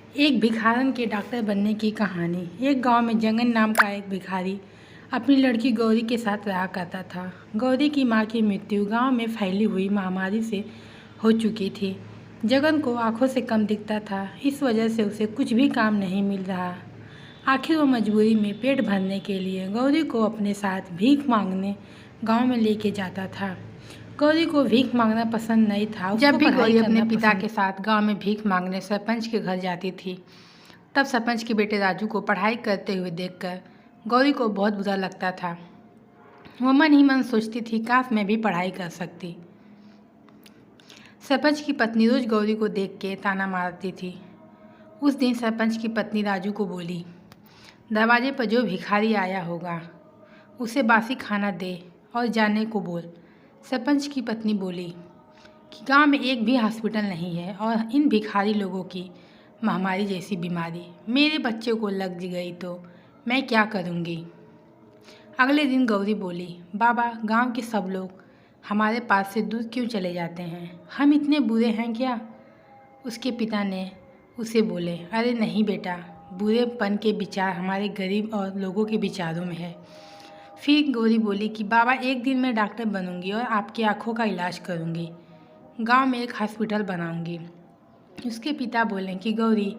एक भिखारन के डॉक्टर बनने की कहानी। एक गांव में जंगन नाम का एक भिखारी अपनी लड़की गौरी के साथ रहा करता था। गौरी की मां की मृत्यु गांव में फैली हुई महामारी से हो चुकी थी। जगन को आंखों से कम दिखता था, इस वजह से उसे कुछ भी काम नहीं मिल रहा। आखिर वो मजबूरी में पेट भरने के लिए गौरी को अपने साथ भीख मांगने गांव में लेके जाता था। गौरी को भीख मांगना पसंद नहीं था। जब भी गौरी अपने पिता के साथ गांव में भीख मांगने सरपंच के घर जाती थी, तब सरपंच के बेटे राजू को पढ़ाई करते हुए देखकर गौरी को बहुत बुरा लगता था। वो मन ही मन सोचती थी, काश मैं भी पढ़ाई कर सकती। सरपंच की पत्नी रोज गौरी को देख के ताना मारती थी। उस दिन सरपंच की पत्नी राजू को बोली, दरवाजे पर जो भिखारी आया होगा उसे बासी खाना दे और जाने को बोल। सरपंच की पत्नी बोली कि गांव में एक भी हॉस्पिटल नहीं है और इन भिखारी लोगों की महामारी जैसी बीमारी मेरे बच्चे को लग गई तो मैं क्या करूंगी। अगले दिन गौरी बोली, बाबा, गांव के सब लोग हमारे पास से दूर क्यों चले जाते हैं? हम इतने बुरे हैं क्या? उसके पिता ने उसे बोले, अरे नहीं बेटा, बुरेपन के विचार हमारे गरीब और लोगों के विचारों में है। फिर गौरी बोली कि बाबा, एक दिन मैं डॉक्टर बनूंगी और आपकी आंखों का इलाज करूंगी। गांव में एक हॉस्पिटल बनाऊंगी। उसके पिता बोले कि गौरी,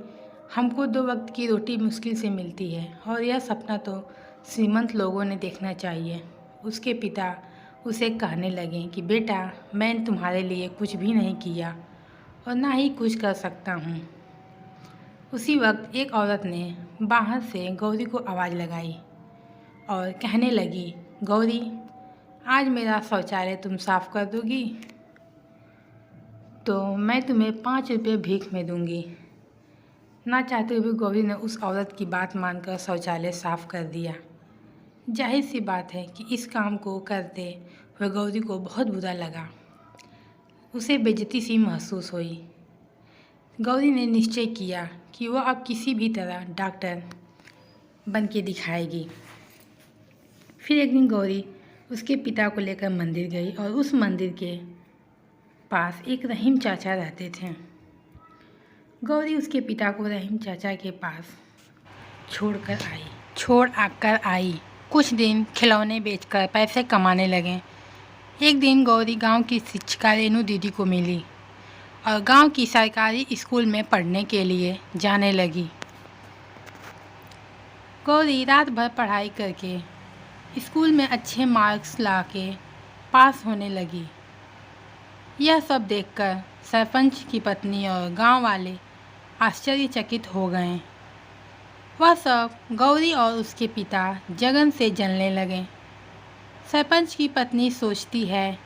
हमको 2 वक्त की रोटी मुश्किल से मिलती है और यह सपना तो श्रीमंत लोगों ने देखना चाहिए। उसके पिता उसे कहने लगे कि बेटा, मैंने तुम्हारे लिए कुछ भी नहीं किया और ना ही कुछ कर सकता हूँ। उसी वक्त एक औरत ने बाहर से गौरी को आवाज़ लगाई और कहने लगी, गौरी, आज मेरा शौचालय तुम साफ़ कर दोगी तो मैं तुम्हें 5 रुपये भीख में दूंगी। ना चाहते हुए गौरी ने उस औरत की बात मानकर शौचालय साफ़ कर दिया। जाहिर सी बात है कि इस काम को करते हुए गौरी को बहुत बुरा लगा। उसे बेइज्जती सी महसूस हुई। गौरी ने निश्चय किया कि वह अब किसी भी तरह डॉक्टर बन के दिखाएगी। फिर एक दिन गौरी उसके पिता को लेकर मंदिर गई और उस मंदिर के पास एक रहीम चाचा रहते थे। गौरी उसके पिता को रहीम चाचा के पास छोड़ आकर आई। कुछ दिन खिलौने बेचकर पैसे कमाने लगे। एक दिन गौरी गांव की शिक्षिका रेनू दीदी को मिली और गांव की सरकारी स्कूल में पढ़ने के लिए जाने लगी। गौरी रात भर पढ़ाई करके स्कूल में अच्छे मार्क्स लाके पास होने लगी। यह सब देखकर सरपंच की पत्नी और गांव वाले आश्चर्यचकित हो गए। वह सब गौरी और उसके पिता जगन से जलने लगे। सरपंच की पत्नी सोचती है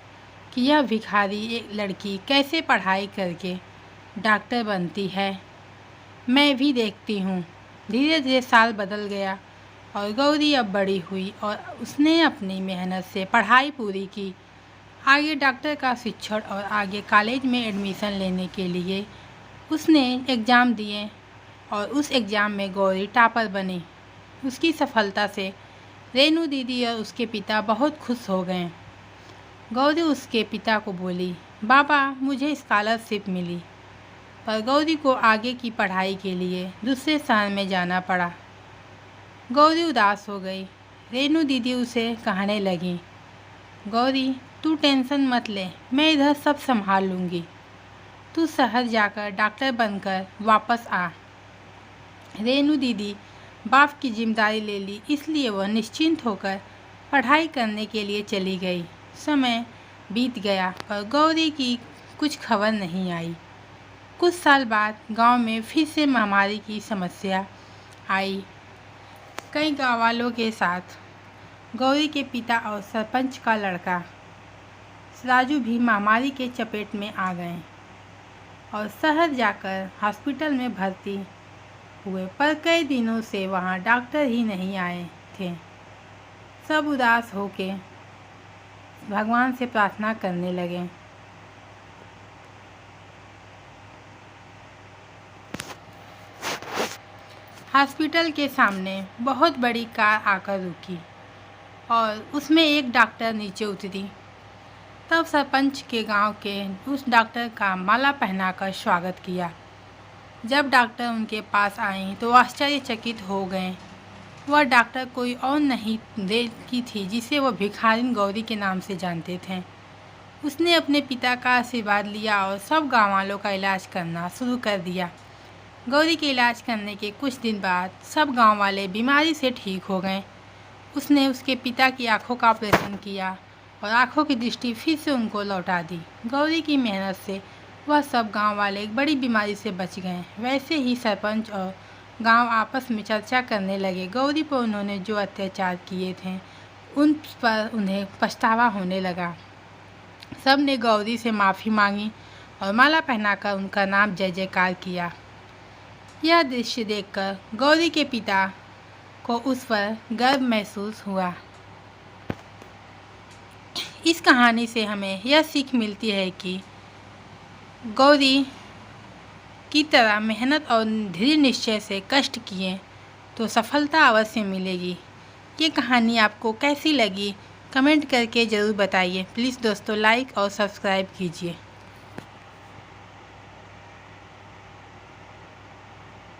कि यह भिखारी एक लड़की कैसे पढ़ाई करके डॉक्टर बनती है, मैं भी देखती हूँ। धीरे धीरे साल बदल गया और गौरी अब बड़ी हुई और उसने अपनी मेहनत से पढ़ाई पूरी की। आगे डॉक्टर का शिक्षण और आगे कॉलेज में एडमिशन लेने के लिए उसने एग्ज़ाम दिए और उस एग्ज़ाम में गौरी टॉपर बनी। उसकी सफलता से रेनू दीदी और उसके पिता बहुत खुश हो गए। गौरी उसके पिता को बोली, बाबा, मुझे स्कॉलरशिप मिली। पर गौरी को आगे की पढ़ाई के लिए दूसरे शहर में जाना पड़ा। गौरी उदास हो गई। रेनू दीदी उसे कहने लगी, गौरी, तू टेंशन मत ले, मैं इधर सब संभाल लूँगी। तू शहर जाकर डॉक्टर बनकर वापस आ। रेनू दीदी बाप की जिम्मेदारी ले ली, इसलिए वह निश्चिंत होकर पढ़ाई करने के लिए चली गई। समय बीत गया पर गौरी की कुछ खबर नहीं आई। कुछ साल बाद गांव में फिर से महामारी की समस्या आई। कई गाँव वालों के साथ गौरी के पिता और सरपंच का लड़का राजू भी महामारी के चपेट में आ गए और शहर जाकर हॉस्पिटल में भर्ती हुए, पर कई दिनों से वहां डॉक्टर ही नहीं आए थे। सब उदास होके भगवान से प्रार्थना करने लगे। हॉस्पिटल के सामने बहुत बड़ी कार आकर रुकी और उसमें एक डॉक्टर नीचे उतरी। तब सरपंच के गांव के उस डॉक्टर का माला पहनाकर स्वागत किया। जब डॉक्टर उनके पास आए तो आश्चर्यचकित हो गए। वह डॉक्टर कोई और नहीं की थी जिसे वह भिखारिन गौरी के नाम से जानते थे। उसने अपने पिता का आशीर्वाद लिया और सब गाँव वालों का इलाज करना शुरू कर दिया। गौरी के इलाज करने के कुछ दिन बाद सब गांव वाले बीमारी से ठीक हो गए। उसने उसके पिता की आंखों का ऑपरेशन किया और आंखों की दृष्टि फिर से उनको लौटा दी। गौरी की मेहनत से वह सब गांव वाले एक बड़ी बीमारी से बच गए। वैसे ही सरपंच और गांव आपस में चर्चा करने लगे। गौरी पर उन्होंने जो अत्याचार किए थे उन पर उन्हें पछतावा होने लगा। सब ने गौरी से माफ़ी मांगी और माला पहनाकर उनका नाम जय जयकार किया। यह दृश्य देखकर गौरी के पिता को उस पर गर्व महसूस हुआ। इस कहानी से हमें यह सीख मिलती है कि गौरी की तरह मेहनत और दृढ़ निश्चय से कष्ट किए तो सफलता अवश्य मिलेगी। ये कहानी आपको कैसी लगी कमेंट करके ज़रूर बताइए। प्लीज़ दोस्तों लाइक और सब्सक्राइब कीजिए।